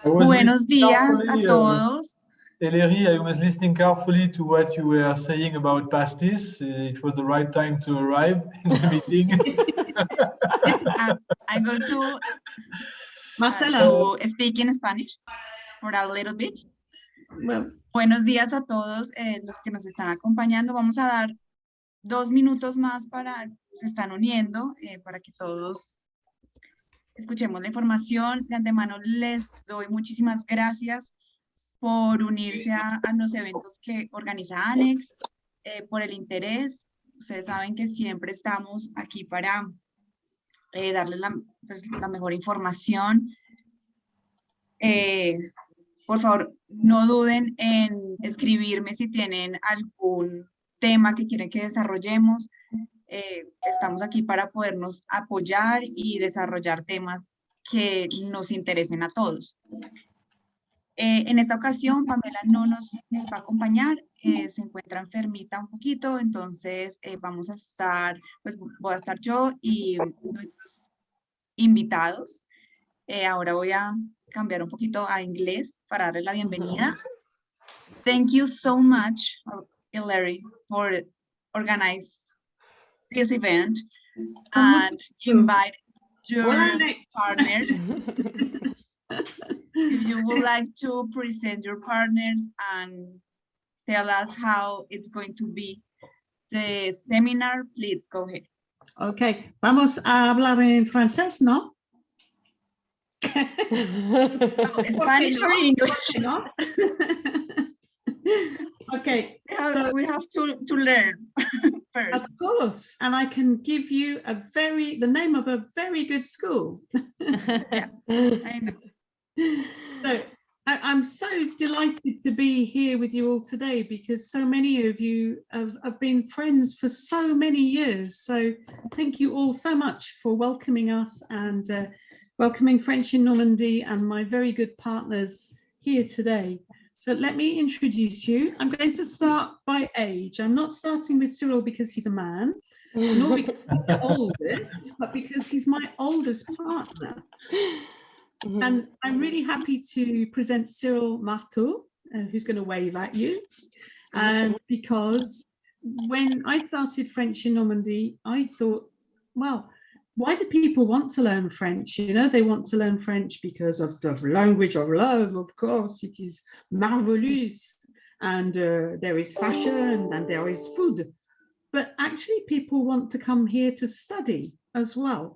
I was Buenos listening días a carefully, todos. Ellery, I was listening carefully to what you were saying about pastis. It was the right time to arrive in the meeting. I'm going to Marcela. speak in Spanish for a little bit. Well, Buenos días a todos los que nos están acompañando. Vamos a dar 2 minutos más para, se están uniendo, para que todos escuchemos la información. De antemano les doy muchísimas gracias por unirse a los eventos que organiza Anex, por el interés. Ustedes saben que siempre estamos aquí para darles la mejor información. Por favor, no duden en escribirme si tienen algún tema que quieren que desarrollemos. Estamos aquí para podernos apoyar y desarrollar temas que nos interesen a todos. En esta ocasión, Pamela no nos va a acompañar, se encuentra enfermita un poquito, entonces vamos a estar, pues voy a estar yo y nuestros invitados. Ahora voy a cambiar un poquito a inglés para darle la bienvenida. Thank you so much, Hilary, for organizing this event and invite your partners. If you would like to present your partners and tell us how it's going to be the seminar, please go ahead. Okay, vamos a hablar en francés, ¿no? No, Spanish or English? No? Okay, so we have to learn first. Of course, and I can give you the name of a very good school. Yeah, I know. So I'm so delighted to be here with you all today because so many of you have been friends for so many years. So thank you all so much for welcoming us and welcoming French in Normandy and my very good partners here today. So let me introduce you. I'm going to start by age. I'm not starting with Cyril because he's a man, nor because he's the oldest, but because he's my oldest partner. And I'm really happy to present Cyril Marteau, who's going to wave at you. And because when I started French in Normandy, I thought, well, why do people want to learn French? You know, they want to learn French because of the language of love, of course. It is marvelous. And there is fashion and there is food. But actually, people want to come here to study as well.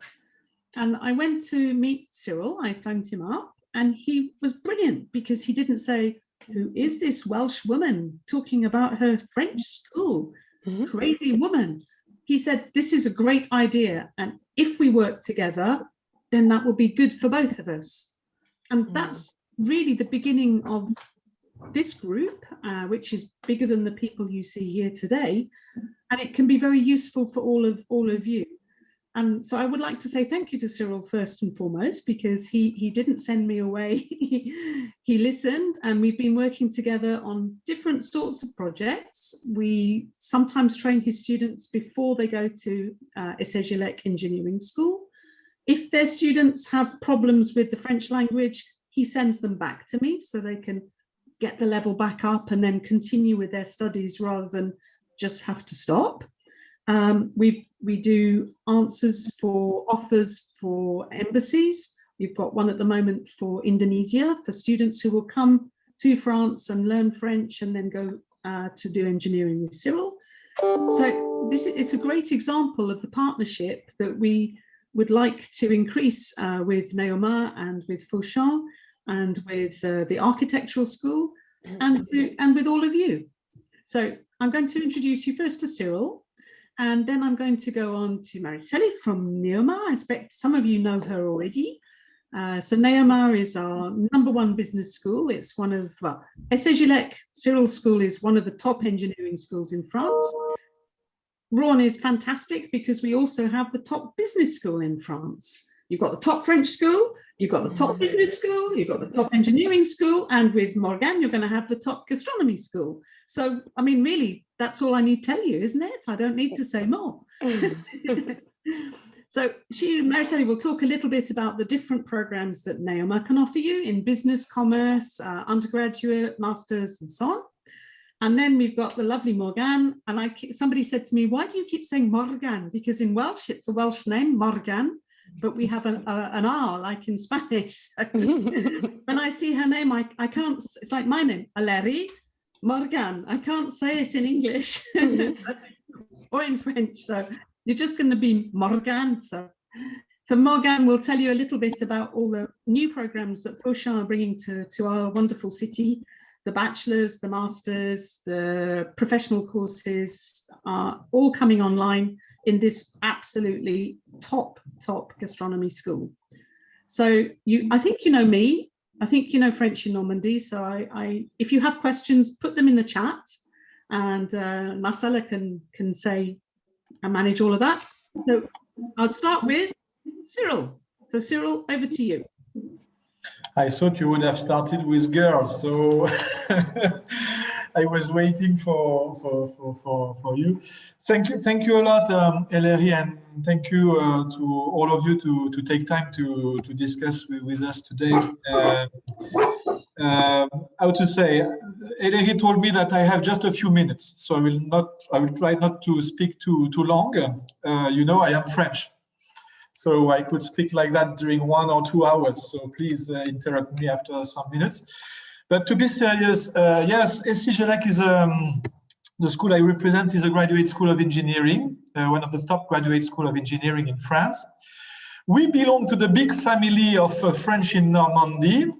And I went to meet Cyril, I phoned him up, and he was brilliant because he didn't say, who is this Welsh woman talking about her French school? Crazy woman. He said, this is a great idea. And if we work together, then that will be good for both of us. And that's really the beginning of this group, which is bigger than the people you see here today. And it can be very useful for all of you. And so I would like to say thank you to Cyril first and foremost, because he didn't send me away. He listened, and we've been working together on different sorts of projects. We sometimes train his students before they go to Essai Engineering School. If their students have problems with the French language, he sends them back to me so they can get the level back up and then continue with their studies rather than just have to stop. We do answers for offers for embassies. We've got one at the moment for Indonesia, for students who will come to France and learn French and then go to do engineering with Cyril. So it's a great example of the partnership that we would like to increase with Neoma and with Fauchon and with the architectural school and with all of you. So I'm going to introduce you first to Cyril. And then I'm going to go on to Mariceli from Neoma. I expect some of you know her already. So Neoma is our #1 business school. It's one of, Essai Cyril's school is one of the top engineering schools in France. Rouen is fantastic because we also have the top business school in France. You've got the top French school, you've got the top business school, you've got the top engineering school, and with Morgan, you're going to have the top gastronomy school. So, I mean, really, that's all I need to tell you, isn't it? I don't need to say more. So Mary-Sally will talk a little bit about the different programs that Neoma can offer you in business, commerce, undergraduate, masters, and so on. And then we've got the lovely Morgan. And somebody said to me, why do you keep saying Morgan? Because in Welsh, it's a Welsh name, Morgan, but we have an R like in Spanish. So when I see her name, I can't, it's like my name, Aleri Morgan. I can't say it in English or in French. So you're just going to be Morgan. So Morgan will tell you a little bit about all the new programs that Fauchamp are bringing to our wonderful city. The bachelors, the masters, the professional courses are all coming online in this absolutely top gastronomy school. So I think you know me. I think you know French in Normandy. So if you have questions, put them in the chat, and Marcella can say and manage all of that. So I'll start with Cyril. So Cyril, over to you. I thought you would have started with girls, so I was waiting for you. Thank you a lot, Ellery, and thank you to all of you to take time to discuss with us today. How to say? Ellery told me that I have just a few minutes, so I will try not to speak too long. You know, I am French. So I could speak like that during 1 or 2 hours. So please interrupt me after some minutes. But to be serious, yes, SCGLAC is the school I represent is a graduate school of engineering, one of the top graduate school of engineering in France. We belong to the big family of French in Normandy.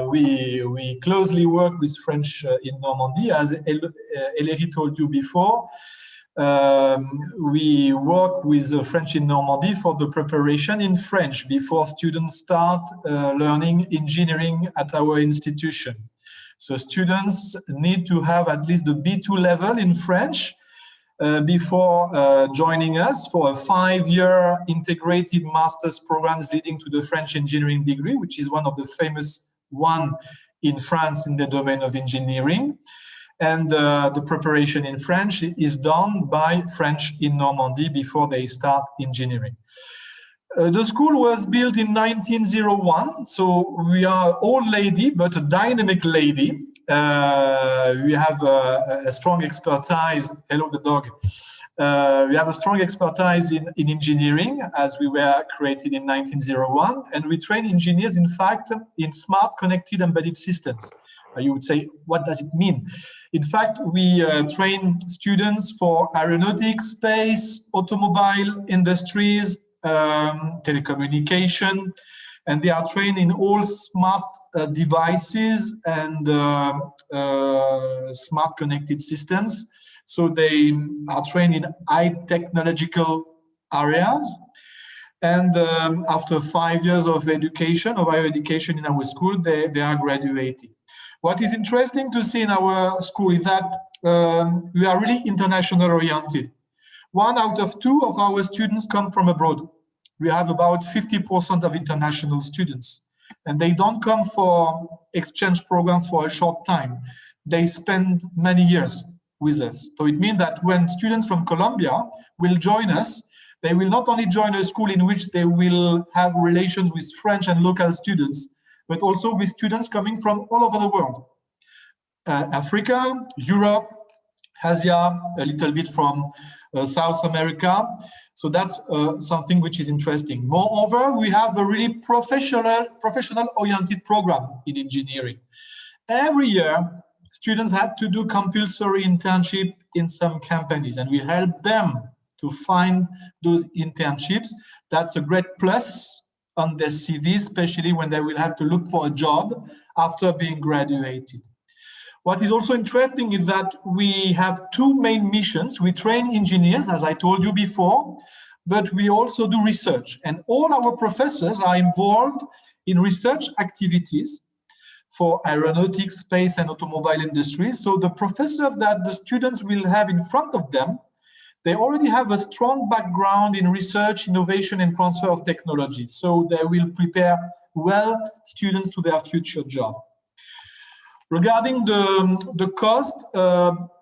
We closely work with French in Normandy, as Ellery told you before. We work with French in Normandy for the preparation in French before students start learning engineering at our institution. So students need to have at least the B2 level in French before joining us for a 5-year integrated master's programs leading to the French engineering degree, which is one of the famous one in France in the domain of engineering. And the preparation in French is done by French in Normandy before they start engineering. The school was built in 1901, so we are old lady, but a dynamic lady. We have a strong expertise. Hello, the dog. We have a strong expertise in engineering, as we were created in 1901, and we train engineers, in fact, in smart, connected, embedded systems. You would say, what does it mean? In fact, we train students for aeronautics, space, automobile industries, telecommunication, and they are trained in all smart devices and smart connected systems. So they are trained in high technological areas. And after 5 years of education, of higher education in our school, they are graduating. What is interesting to see in our school is that we are really international oriented. 1 out of 2 of our students come from abroad. We have about 50% of international students, and they don't come for exchange programs for a short time. They spend many years with us. So it means that when students from Colombia will join us, they will not only join a school in which they will have relations with French and local students, but also with students coming from all over the world. Africa, Europe, Asia, a little bit from South America. So that's something which is interesting. Moreover, we have a really professional-oriented program in engineering. Every year, students have to do compulsory internship in some companies, and we help them to find those internships. That's a great plus on their CV, especially when they will have to look for a job after being graduated. What is also interesting is that we have 2 main missions. We train engineers, as I told you before, but we also do research. And all our professors are involved in research activities for aeronautics, space, and automobile industries. So the professor that the students will have in front of them, they already have a strong background in research, innovation, and transfer of technology. So they will prepare well students to their future job. Regarding the cost,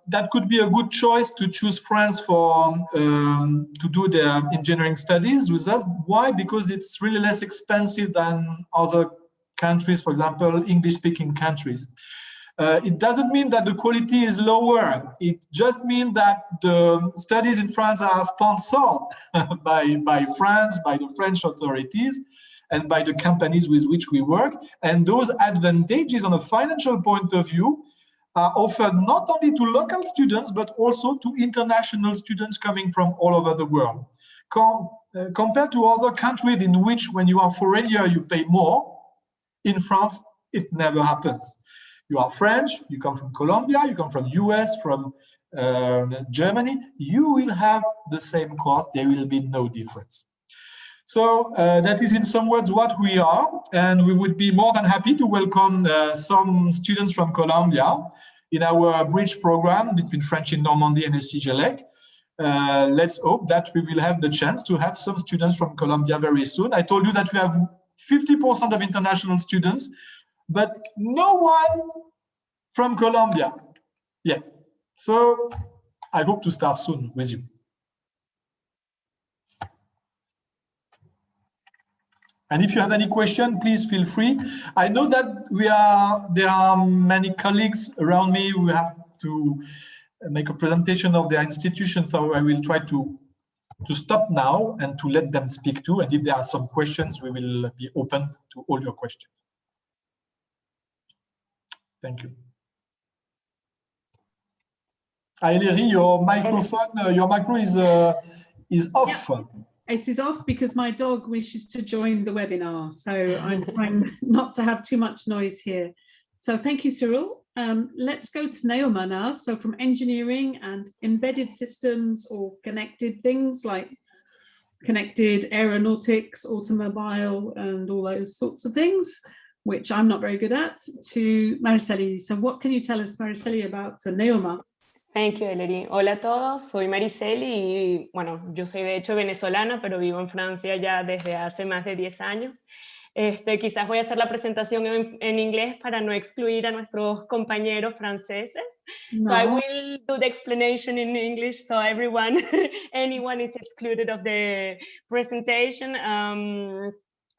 that could be a good choice to choose France for to do their engineering studies with us. Why? Because it's really less expensive than other countries, for example, English-speaking countries. It doesn't mean that the quality is lower. It just means that the studies in France are sponsored by France, by the French authorities, and by the companies with which we work. And those advantages on a financial point of view are offered not only to local students, but also to international students coming from all over the world. Compared to other countries in which when you are foreigner, you pay more, in France, it never happens. You are French, you come from Colombia, you come from US, from Germany, you will have the same cost, there will be no difference. So that is in some words what we are, and we would be more than happy to welcome some students from Colombia in our bridge program between French in Normandy and SCGLEC. Let's hope that we will have the chance to have some students from Colombia very soon. I told you that we have 50% of international students, but no one from Colombia yet. So I hope to start soon with you. And if you have any question, please feel free. I know that there are many colleagues around me who have to make a presentation of their institution, so I will try to stop now and to let them speak too. And if there are some questions, we will be open to all your questions. Thank you. Aileri, your microphone, your micro is off. Yep. It is off because my dog wishes to join the webinar, so I'm trying not to have too much noise here. So thank you, Cyril. Let's go to Naoma now. So from engineering and embedded systems or connected things like connected aeronautics, automobile, and all those sorts of things, which I'm not very good at, to Mariceli. So what can you tell us, Mariceli, about Naoma? Thank you, Ellery. Hola a todos, soy Mariceli y bueno, yo soy de hecho venezolana, pero vivo en Francia ya desde hace más de 10 años. Quizás voy a hacer la presentación en inglés para no excluir a nuestros compañeros franceses. No. So I will do the explanation in English so anyone is excluded of the presentation.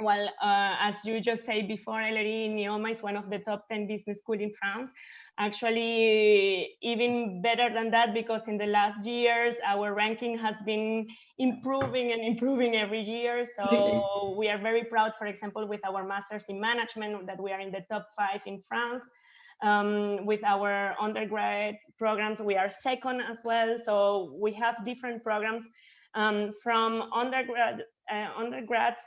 Well, as you just said before, Ellery, Naoma is one of the top 10 business schools in France. Actually, even better than that, because in the last years, our ranking has been improving and improving every year. So we are very proud, for example, with our Masters in Management, that we are in the top 5 in France. With our undergrad programs, we are second as well. So we have different programs from undergrads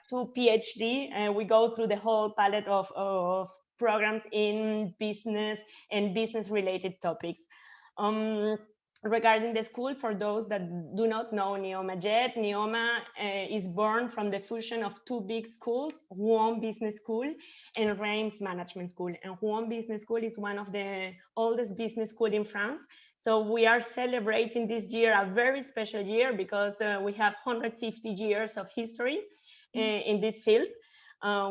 to PhD. We go through the whole palette of programs in business and business-related topics. Regarding the school, for those that do not know Naoma yet, Naoma is born from the fusion of 2 big schools, Rouen Business School and Reims Management School. And Rouen Business School is one of the oldest business schools in France. So we are celebrating this year a very special year because we have 150 years of history in this field.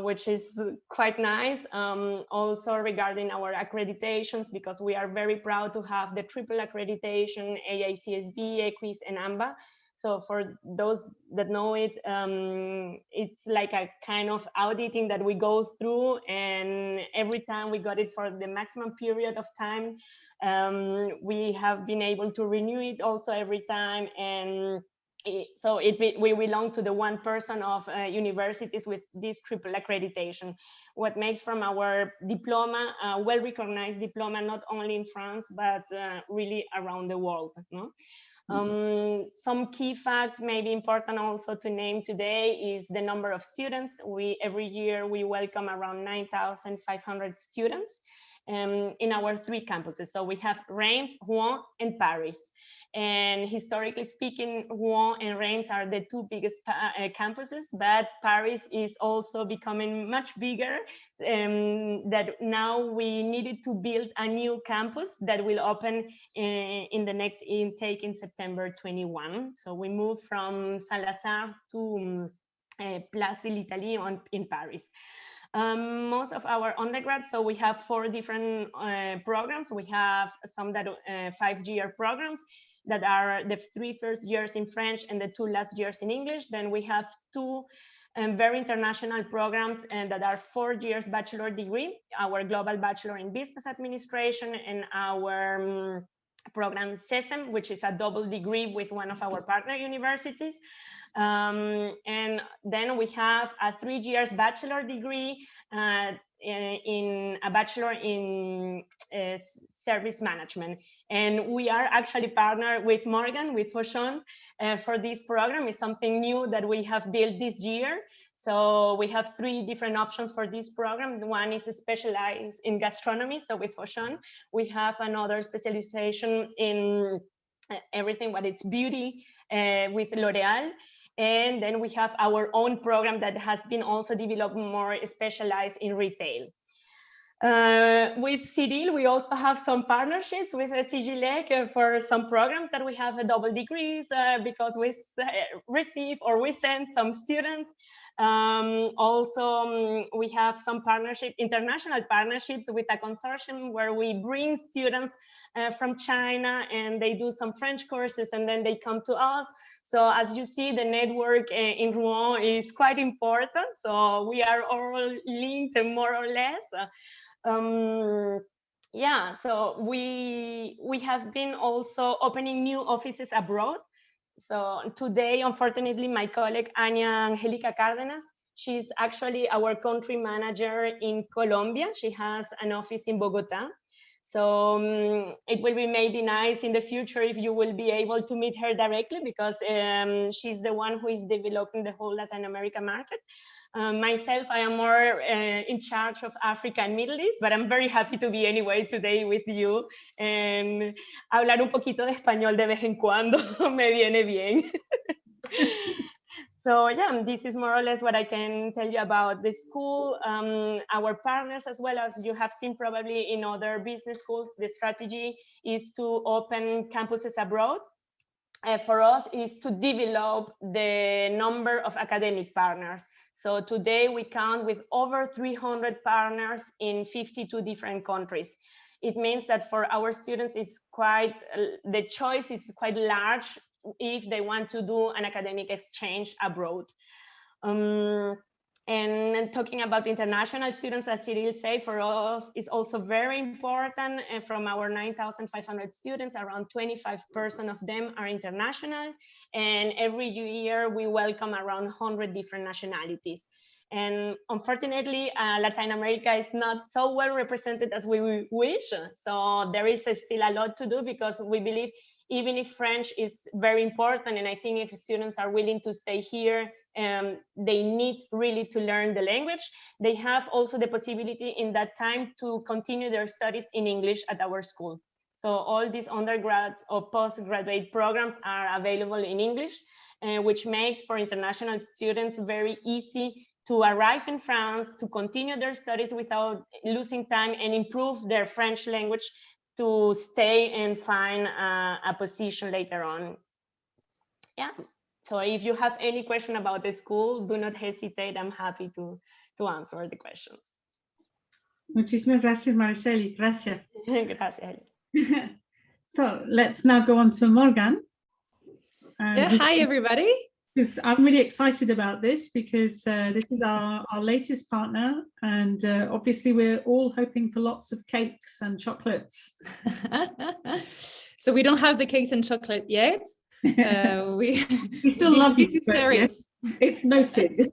Which is quite nice. Also regarding our accreditations, because we are very proud to have the triple accreditation, AICSB, EQUIS, and AMBA. So for those that know it, it's like a kind of auditing that we go through, and every time we got it for the maximum period of time. We have been able to renew it also every time, and so we belong to the 1% of universities with this triple accreditation. What makes from our diploma a well-recognized diploma, not only in France, but really around the world. No? Some key facts may be important also to name today is the number of students. Every year we welcome around 9,500 students in our 3 campuses. So we have Reims, Rouen, and Paris. And historically speaking, Rouen and Reims are the 2 biggest campuses, but Paris is also becoming much bigger. That now we needed to build a new campus that will open in the next intake in September 21. So we moved from Saint-Lazare to Place de l'Italie in Paris. Most of our undergrads, so we have 4 different programs. We have some that 5-year programs that are the 3 first years in French and the 2 last years in English. Then we have 2 very international programs and that are 4 years bachelor degree, our Global Bachelor in Business Administration and our program SESEM, which is a double degree with one of our partner universities. And then we have a 3 years bachelor degree in a bachelor in service management. And we are actually partnered with Morgan, with Fauchon, for this program. Is something new that we have built this year. So we have 3 different options for this program. One is specialized in gastronomy. So with Fauchon, we have another specialization in everything, but it's beauty with L'Oreal. And then we have our own program that has been also developed more specialized in retail. With Cyril, we also have some partnerships with Sigilec for some programs that we have double degrees because we receive or we send some students. Also, we have some international partnerships with a consortium where we bring students from China and they do some French courses and then they come to us. So as you see, the network in Rouen is quite important. So we are all linked more or less. Yeah, so we have been also opening new offices abroad. So today, unfortunately, my colleague Anya Angelica Cárdenas, she's actually our country manager in Colombia. She has an office in Bogota. So it will be maybe nice in the future if you will be able to meet her directly because she's the one who is developing the whole Latin America market. Myself, I am more in charge of Africa and Middle East, but I'm very happy to be anyway today with you and hablar un poquito de español de vez en cuando me viene bien. So yeah, this is more or less what I can tell you about the school. Our partners, as well as you have seen probably in other business schools, the strategy is to open campuses abroad. For us is to develop the number of academic partners. So today we count with over 300 partners in 52 different countries. It means that for our students, the choice is quite large if they want to do an academic exchange abroad. And talking about international students, as Cyril said, for us is also very important. And from our 9,500 students, around 25% of them are international. And every year we welcome around 100 different nationalities. And unfortunately, Latin America is not so well represented as we wish. So there is still a lot to do because we believe even if French is very important, and I think if students are willing to stay here, they need really to learn the language. They have also the possibility in that time to continue their studies in English at our school. So all these undergrads or postgraduate programs are available in English, which makes for international students very easy to arrive in France, to continue their studies without losing time and improve their French language to stay and find a position later on. Yeah. So if you have any question about the school, do not hesitate. I'm happy to answer the questions. Muchísimas gracias, Mariceli. Gracias. Gracias. So let's now go on to Morgan. Hi, everybody. I'm really excited about this because this is our latest partner, and obviously we're all hoping for lots of cakes and chocolates. So we don't have the cakes and chocolate yet. We still love you. It's noted.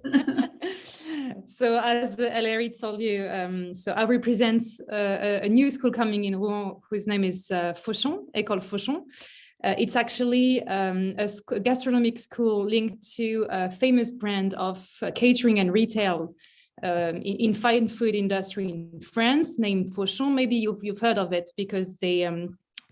So as Ellery told you, so I represent a new school coming in Rouen, whose name is Fauchon, École Fauchon. It's actually a gastronomic school linked to a famous brand of catering and retail in fine food industry in France named Fauchon. Maybe you've heard of it because they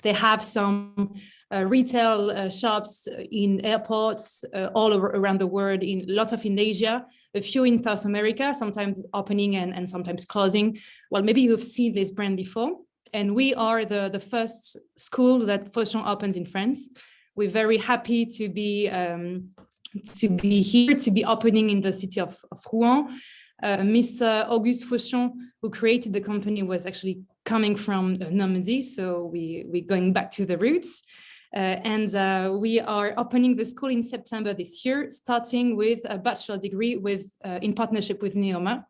have some retail shops in airports all around the world, lots in Asia, a few in South America, sometimes opening and sometimes closing. Well, maybe you've seen this brand before. And we are the first school that Fauchon opens in France. We're very happy to be here, to be opening in the city of Rouen. Mr. Auguste Fauchon, who created the company, was actually coming from Normandy, so we're going back to the roots. And we are opening the school in September this year, starting with a bachelor degree in partnership with Neoma,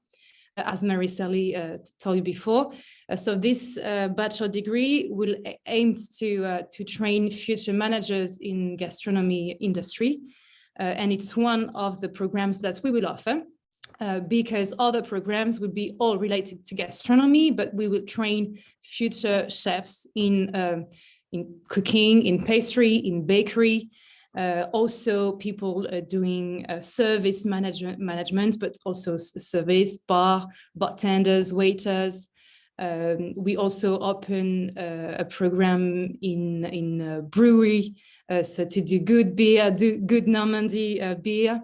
as Marie-Sally told you before. So this bachelor degree will aim to train future managers in gastronomy industry. And it's one of the programs that we will offer. Because other programs will be all related to gastronomy, but we will train future chefs in cooking, in pastry, in bakery, also people doing service management, but also service, bartenders, waiters. We also open a program in brewery, so to do good beer, do good Normandy beer.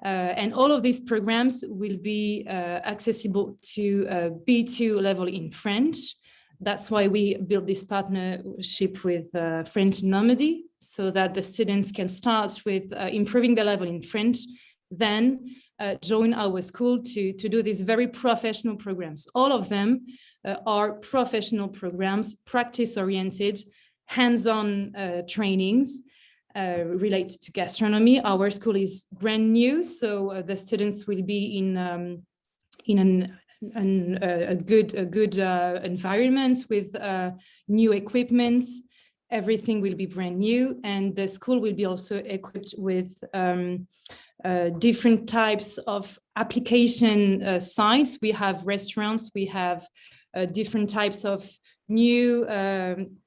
And all of these programs will be accessible to B2 level in French. That's why we built this partnership with French Normandy, so that the students can start with improving the level in French, then join our school to do these very professional programs. All of them are professional programs, practice-oriented, hands-on trainings, related to gastronomy. Our school is brand new, so the students will be in a good environment with new equipments. Everything will be brand new, and the school will be also equipped with different types of application sites. We have restaurants, we have different types of new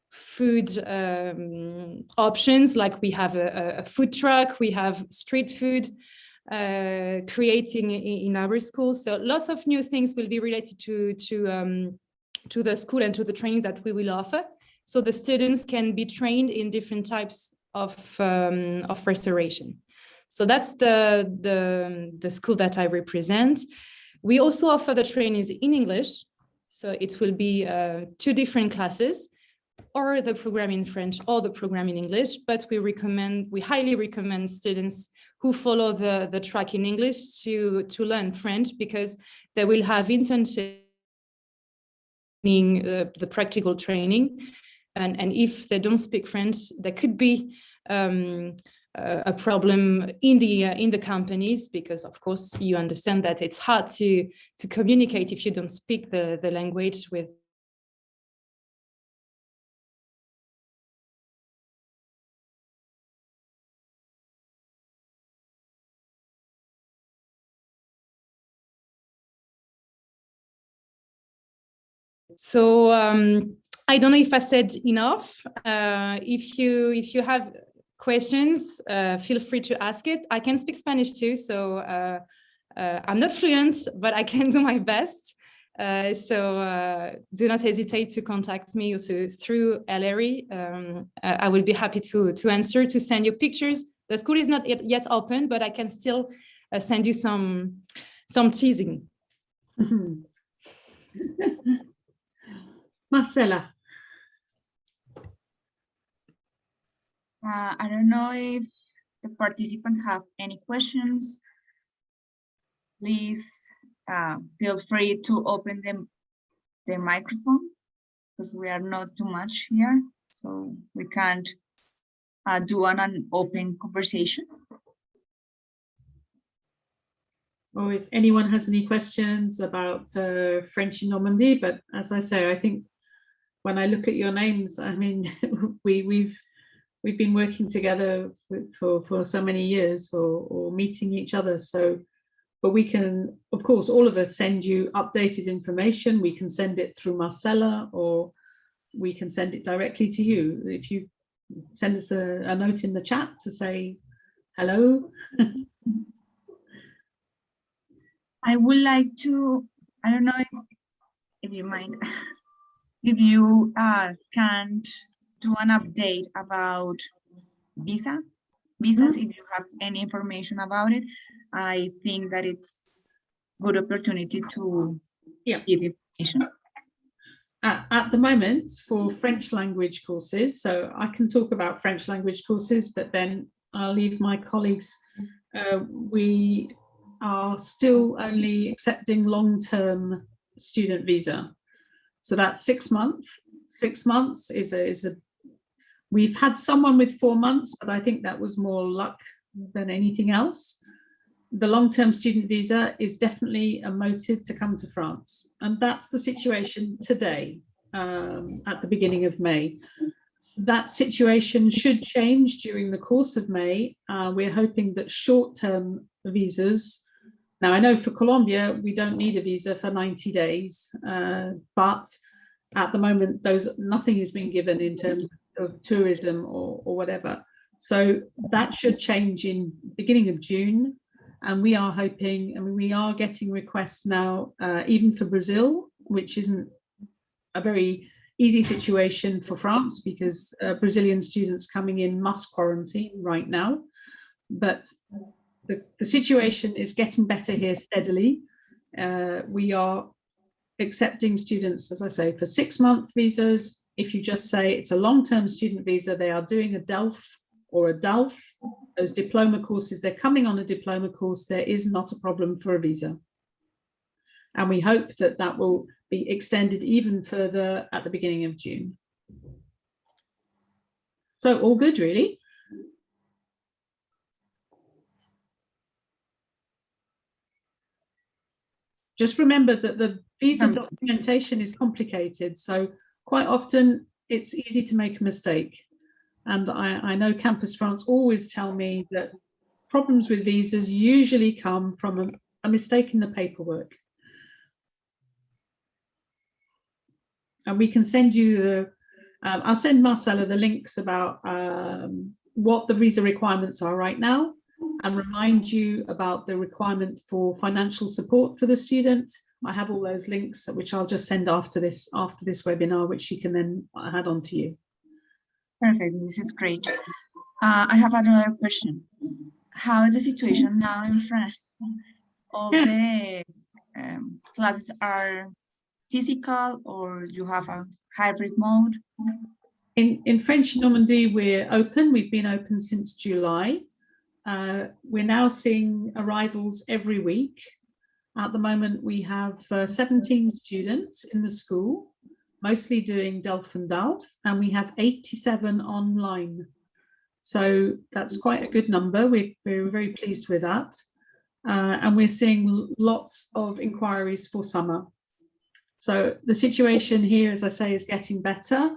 food options, like we have a food truck, we have street food creating in our school. So lots of new things will be related to the school and to the training that we will offer. So the students can be trained in different types of restauration. So that's the school that I represent. We also offer the trainings in English. So it will be 2 different classes, or the program in French or the program in English, but we highly recommend students who follow the track in English to learn French, because they will have internship, the practical training. And if they don't speak French, there could be a problem in the companies, because of course you understand that it's hard to communicate if you don't speak the language with. So I don't know if I said enough. If you have questions, feel free to ask it. I can speak Spanish too, so I'm not fluent, but I can do my best. So do not hesitate to contact me or through Ellery. I will be happy to answer, to send you pictures. The school is not yet open, but I can still send you some teasing. Marcela. I don't know if the participants have any questions. Please feel free to open the microphone, because we are not too much here, so we can't do an open conversation. Or if anyone has any questions about French in Normandy, but as I say, I think when I look at your names, I mean, we've been working together for so many years, or meeting each other. So, but we can, of course, all of us send you updated information. We can send it through Marcella, or we can send it directly to you. If you send us a note in the chat to say hello. I would like to, I don't know if you mind, if you can do an update about visas, if you have any information about it. I think that it's a good opportunity to give information. At the moment, for French language courses, so I can talk about French language courses, but then I'll leave my colleagues. are still only accepting long-term student visa. So that's 6 months. 6 months is a we've had someone with 4 months, but I think that was more luck than anything else. The long-term student visa is definitely a motive to come to France. And that's the situation today, at the beginning of May. That situation should change during the course of May. We're hoping that short-term visas, now I know for Colombia, we don't need a visa for 90 days, but at the moment, nothing is being given in terms of tourism or whatever. So that should change in beginning of June. And we are hoping, I mean, we are getting requests now, even for Brazil, which isn't a very easy situation for France because Brazilian students coming in must quarantine right now. But the situation is getting better here steadily. We are accepting students, as I say, for 6-month visas. If you just say it's a long-term student visa, they are doing a DELF or a DALF, those diploma courses, they're coming on a diploma course, there is not a problem for a visa. And we hope that that will be extended even further at the beginning of June. So all good, really. Just remember that the visa documentation is complicated. So quite often it's easy to make a mistake. And I know Campus France always tell me that problems with visas usually come from a mistake in the paperwork. And we can send you I'll send Marcella the links about what the visa requirements are right now and remind you about the requirement for financial support for the student. I have all those links, which I'll just send after this webinar, which she can then add on to you. Perfect, this is great. I have another question. How is the situation now in France? All the classes are physical or you have a hybrid mode? In French Normandy, we're open. We've been open since July. We're now seeing arrivals every week. At the moment, we have 17 students in the school, mostly doing DELF and DALF, and we have 87 online. So that's quite a good number. We're very pleased with that. And we're seeing lots of inquiries for summer. So the situation here, as I say, is getting better.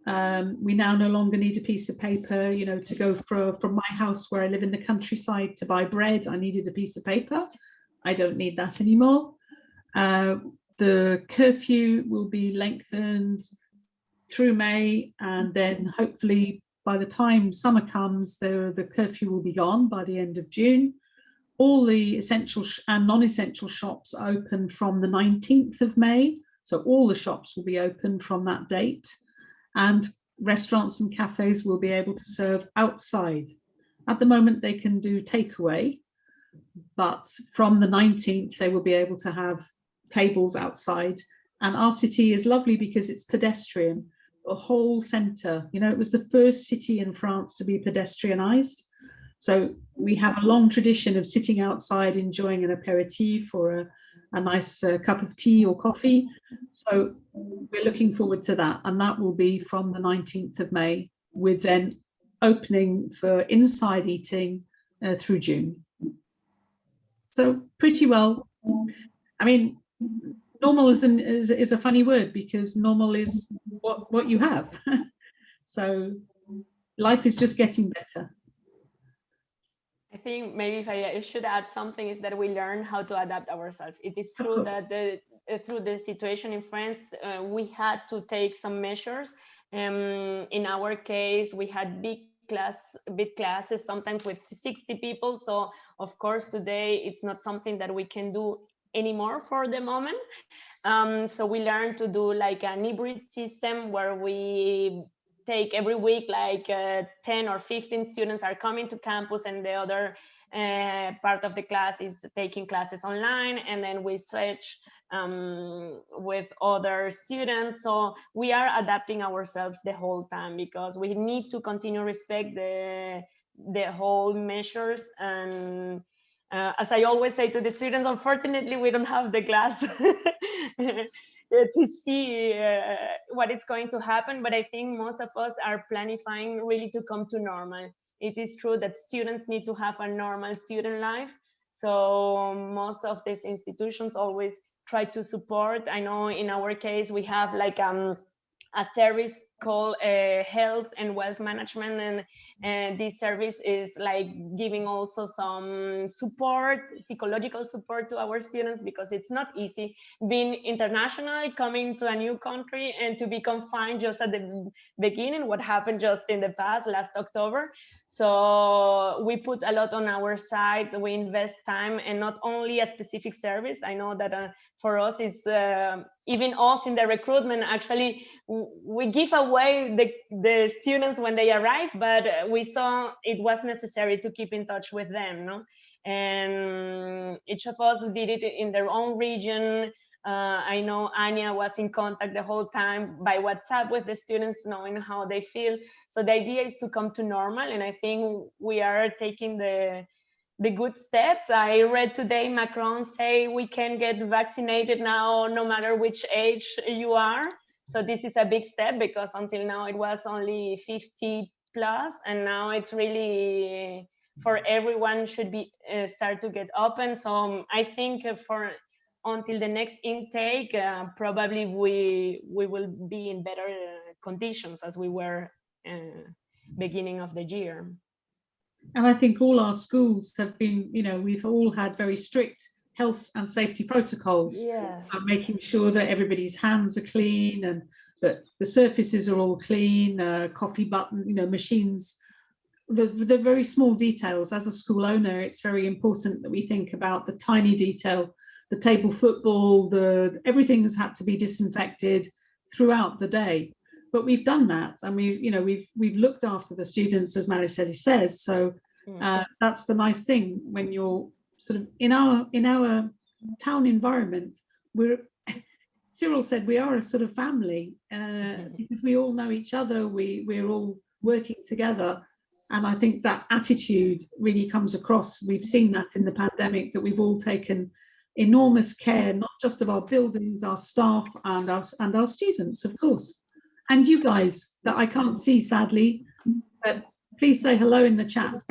We now no longer need a piece of paper, you know, to go from my house where I live in the countryside to buy bread. I needed a piece of paper. I don't need that anymore. The curfew will be lengthened through May, and then hopefully by the time summer comes, the curfew will be gone by the end of June. All the essential and non-essential shops open from the 19th of May. So all the shops will be open from that date, and restaurants and cafes will be able to serve outside. At the moment, they can do takeaway, but from the 19th, they will be able to have tables outside. And our city is lovely because it's pedestrian. The whole centre, you know, it was the first city in France to be pedestrianised. So we have a long tradition of sitting outside, enjoying an aperitif or a nice cup of tea or coffee. So we're looking forward to that. And that will be from the 19th of May, with then opening for inside eating through June. So pretty well. I mean, normal is a funny word because normal is what you have. So life is just getting better. I think maybe if I should add something is that we learn how to adapt ourselves. It is true that through the situation in France, we had to take some measures. In our case, we had big classes, sometimes with 60 people. So of course, today it's not something that we can do anymore for the moment. So we learned to do like an hybrid system where we take every week like 10 or 15 students are coming to campus, and the other part of the class is taking classes online, and then we switch with other students. So we are adapting ourselves the whole time because we need to continue respect the whole measures, and As I always say to the students, unfortunately, we don't have the glass to see what is going to happen, but I think most of us are planning really to come to normal. It is true that students need to have a normal student life. So most of these institutions always try to support. I know in our case, we have like a service called health and wealth management, and this service is like giving also some support, psychological support to our students, because it's not easy being international, coming to a new country and to be confined just at the beginning, what happened just in the past last October. So we put a lot on our side, we invest time, and not only a specific service. I know that for us is even us in the recruitment, actually we give away the students when they arrive, but we saw it was necessary to keep in touch with them, no? And each of us did it in their own region. I know Anya was in contact the whole time by WhatsApp with the students, knowing how they feel. So the idea is to come to normal, and I think we are taking the good steps. I read today Macron say we can get vaccinated now no matter which age you are. So this is a big step, because until now it was only 50 plus, and now it's really for everyone should be start to get open. So I think for until the next intake, probably we will be in better conditions as we were beginning of the year. And I think all our schools have been, we've all had very strict health and safety protocols. Yes. Making sure that everybody's hands are clean and that the surfaces are all clean, coffee button, machines, the very small details. As a school owner, it's very important that we think about the tiny detail, the table football, everything has had to be disinfected throughout the day. But we've done that, and we've looked after the students, as Marie-Célie says. So that's the nice thing when you're sort of in our town environment. Cyril said we are a sort of family because we all know each other. We're all working together, and I think that attitude really comes across. We've seen that in the pandemic, that we've all taken enormous care, not just of our buildings, our staff, and our students, of course. And you guys that I can't see, sadly, but please say hello in the chat.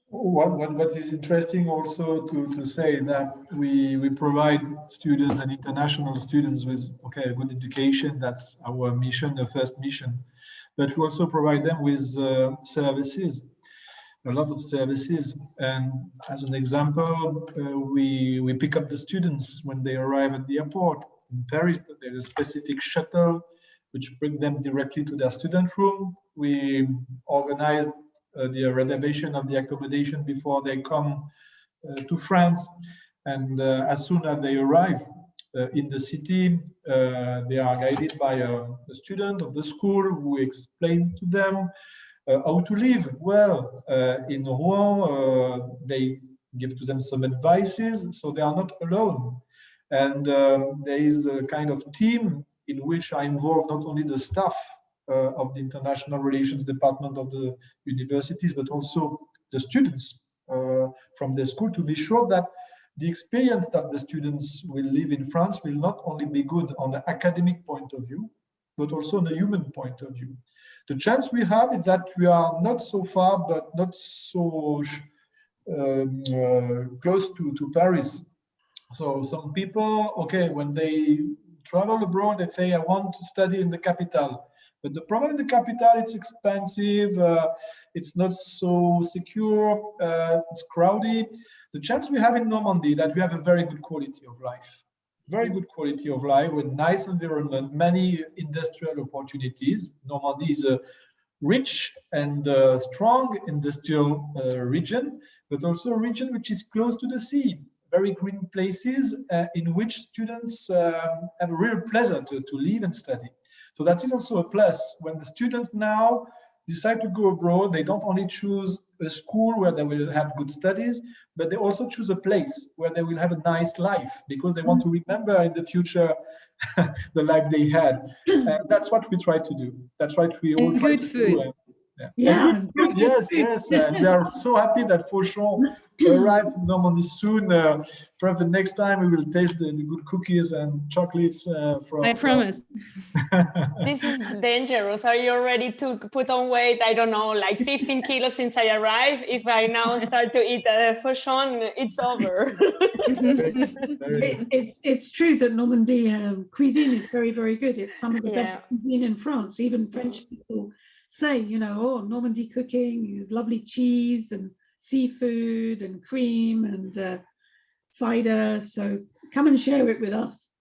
What is interesting also to say that we provide students and international students with a good education. That's our mission, the first mission. But we also provide them with services, a lot of services. And as an example, we pick up the students when they arrive at the airport. In Paris, there's a specific shuttle which brings them directly to their student room. We organize the reservation of the accommodation before they come to France. And as soon as they arrive in the city, they are guided by a student of the school who explains to them how to live well in Rouen. They give to them some advices, so they are not alone. And there is a kind of team in which I involve not only the staff of the International Relations Department of the universities, but also the students from the school, to be sure that the experience that the students will live in France will not only be good on the academic point of view, but also on the human point of view. The chance we have is that we are not so far, but not so close to Paris. So some people, when they travel abroad, they say, I want to study in the capital. But the problem in the capital, it's expensive, it's not so secure, it's crowded. The chance we have in Normandy that we have a very good quality of life. Very good quality of life with nice environment, many industrial opportunities. Normandy is a rich and strong industrial region, but also a region which is close to the sea. Very green places in which students have a real pleasure to live and study. So that is also a plus. When the students now decide to go abroad, they don't only choose a school where they will have good studies, but they also choose a place where they will have a nice life, because they want to remember in the future the life they had. And that's what we try to do. That's what we all try to do. Yeah, And yes, and we are so happy that Fauchon arrived in Normandy soon. Perhaps the next time we will taste the good cookies and chocolates from. I promise. This is dangerous. Are you ready to put on weight? I don't know, like 15 kilos since I arrived. If I now start to eat Fauchon, it's over. It's true that Normandy cuisine is very, very good. It's some of the best cuisine in France. Even French people say, you know, oh, Normandy cooking is lovely cheese and seafood and cream and cider. So come and share it with us.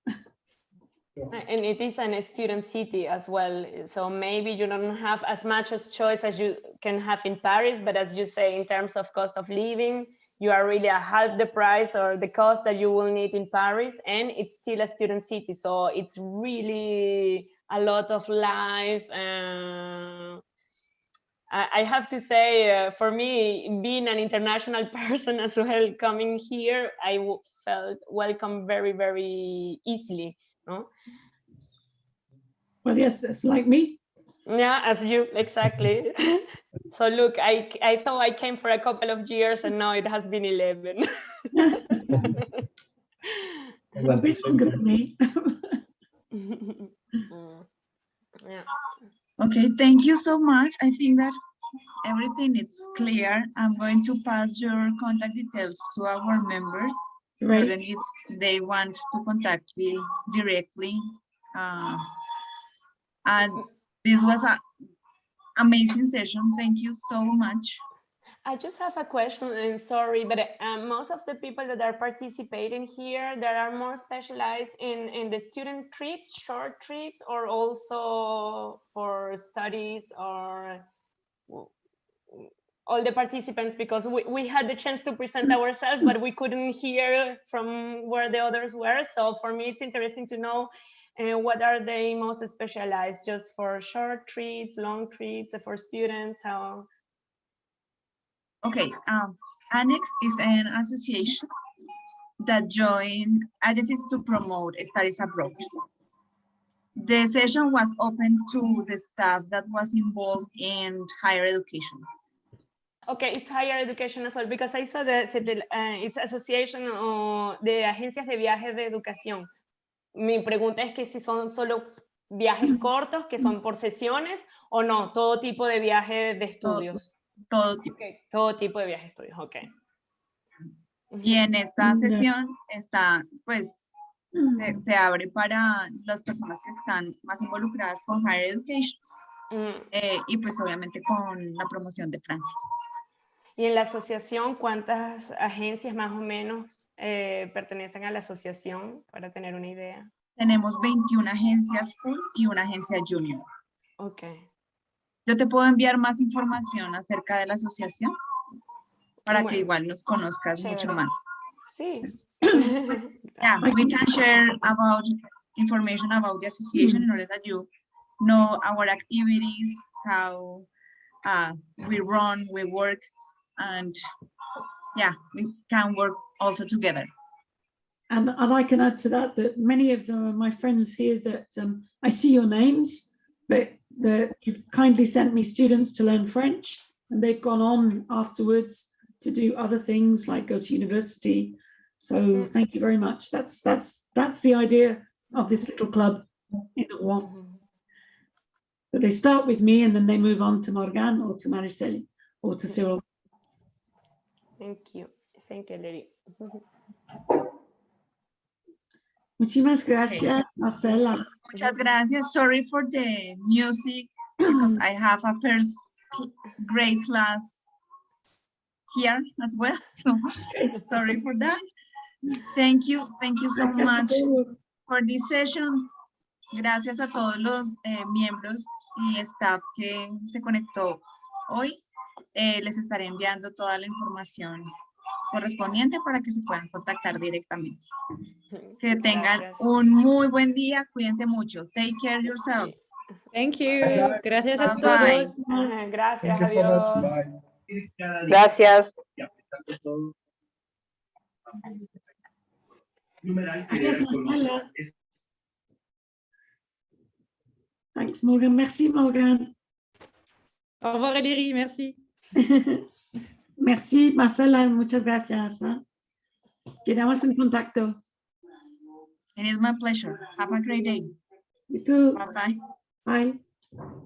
And it is a student city as well. So maybe you don't have as much as choice as you can have in Paris, but as you say, in terms of cost of living, you are really at half the price or the cost that you will need in Paris, and it's still a student city. So it's really a lot of life. I have to say, for me, being an international person as well, coming here, I felt welcome very, very easily. No? Well, yes, it's like me. Yeah, as you, exactly. So look, I thought I came for a couple of years and now it has been 11. A bit longer than me. Yeah. Okay, thank you so much. I think that everything is clear. I'm going to pass your contact details to our members. Right. Then if they want to contact me directly. And this was an amazing session. Thank you so much. I just have a question, and sorry, but most of the people that are participating here, they are more specialized in the student trips, short trips, or also for studies, or all the participants, because we had the chance to present ourselves, but we couldn't hear from where the others were. So for me, it's interesting to know what are they most specialized, just for short trips, long trips, for students, how? Okay, Anex is an association that joined agencies to promote studies abroad. The session was open to the staff that was involved in higher education. Okay, it's higher education as well, because I saw that it's association de agencias de viajes de educación. Mi pregunta es que si son solo viajes cortos, que son por sesiones, o no, todo tipo de viajes de estudios. Todo tipo. Okay, todo tipo de viajes de estudios, ok. Y en esta sesión está, pues, se abre para las personas que están más involucradas con higher education y pues obviamente con la promoción de Francia. Y en la asociación, ¿cuántas agencias más o menos pertenecen a la asociación, para tener una idea? Tenemos 21 agencias full y una agencia junior. Ok. Yo te puedo enviar más información acerca de la asociación para que igual nos conozcas mucho más. Sí. Yeah, we can share about information about the association in order that you know our activities, how we run, we work, and yeah, we can work also together. And I can add to that many of them are my friends here that I see your names, but you've kindly sent me students to learn French, and they've gone on afterwards to do other things like go to university. So thank you very much. That's the idea of this little club in Rouen. But they start with me and then they move on to Morgan or to Maricel or to Cyril. Thank you, Larry. Muchísimas gracias, Marcela. Muchas gracias. Sorry for the music because I have a first grade class here as well. So sorry for that. Thank you so much for this session. Gracias a todos los miembros y staff que se conectó hoy. Les estaré enviando toda la información correspondiente para que se puedan contactar directamente. Que tengan un muy buen día. Cuídense mucho. Take care of yourselves. Thank you. Gracias a Bye-bye. todos. Gracias, Thank you so adiós. much. Bye. Gracias. Gracias, Marcela. Thanks, Morgan. Merci, Morgan. Au revoir, Valérie, merci. Merci, Marcela, muchas gracias. Quedamos en contacto. It is my pleasure. Have a great day. You too. Bye-bye. Bye.